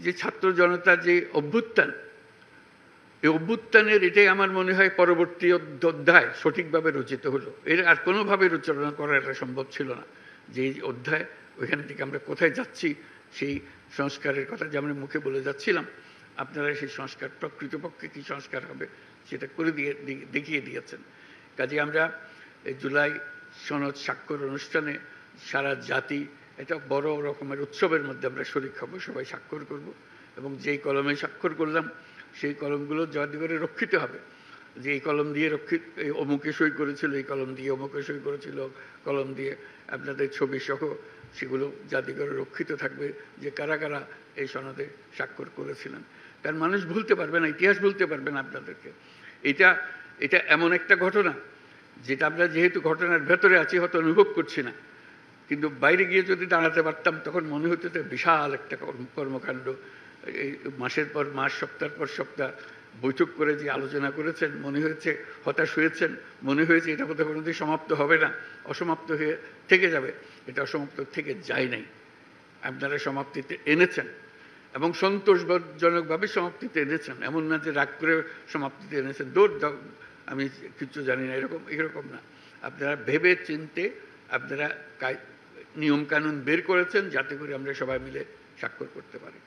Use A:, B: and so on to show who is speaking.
A: যে ছাত্র জনতার যে অভ্যুত্থান, এই অভ্যুত্থানের এটাই আমার মনে হয় পরবর্তী অধ্যায় সঠিকভাবে রচিত হলো। এর আর কোনোভাবে রচনা করা এটা সম্ভব ছিল না। যে অধ্যায়, ওইখান থেকে আমরা কোথায় যাচ্ছি সেই সংস্কারের কথা যে আমরা মুখে বলে যাচ্ছিলাম, আপনারা সেই সংস্কার প্রকৃতপক্ষে কী সংস্কার হবে সেটা করে দেখিয়ে দিয়েছেন। কাজে আমরা এই জুলাই সনদ স্বাক্ষর অনুষ্ঠানে সারা জাতি এটা বড় রকমের উৎসবের মধ্যে আমরা শরীক হব, সবাই স্বাক্ষর করব এবং যেই কলমে স্বাক্ষর করলাম সেই কলমগুলো জাদুঘরে রক্ষিত হবে। যে এই কলম দিয়ে অমুকে সই করেছিল, এই কলম দিয়ে অমুকে সই করেছিল, কলম দিয়ে আপনাদের ছবি সহ সেগুলো জাদুঘরে রক্ষিত থাকবে যে কারা কারা এই সনদে স্বাক্ষর করেছিলেন। কারণ মানুষ ভুলতে পারবে না, ইতিহাস ভুলতে পারবে না আপনাদেরকে। এটা এমন একটা ঘটনা যেটা আমরা যেহেতু ঘটনার ভেতরে আছি হয়তো অনুভব করছি না, কিন্তু বাইরে গিয়ে যদি দাঁড়াতে পারতাম তখন মনে হতো যে বিশাল একটা কর্মকাণ্ড। এই মাসের পর মাস, সপ্তাহের পর সপ্তাহ বৈঠক করে যে আলোচনা করেছেন, মনে হয়েছে হতাশ হয়েছেন, মনে হয়েছে এটা বোধহয় কোনোদিন সমাপ্ত হবে না, অসমাপ্ত হয়ে থেকে যাবে। এটা অসমাপ্ত থেকে যায় নাই, আপনারা সমাপ্তিতে এনেছেন এবং সন্তোষজনকভাবে সমাপ্তিতে এনেছেন। এমন না যে রাগ করে সমাপ্তিতে এনেছেন, দৌড় দাও আমি কিছু জানি না, এরকম না। আপনারা ভেবে চিনতে আপনারা নিয়মকানুন বের করেছেন যাতে করে আমরা সবাই মিলে স্বাক্ষর করতে পারি।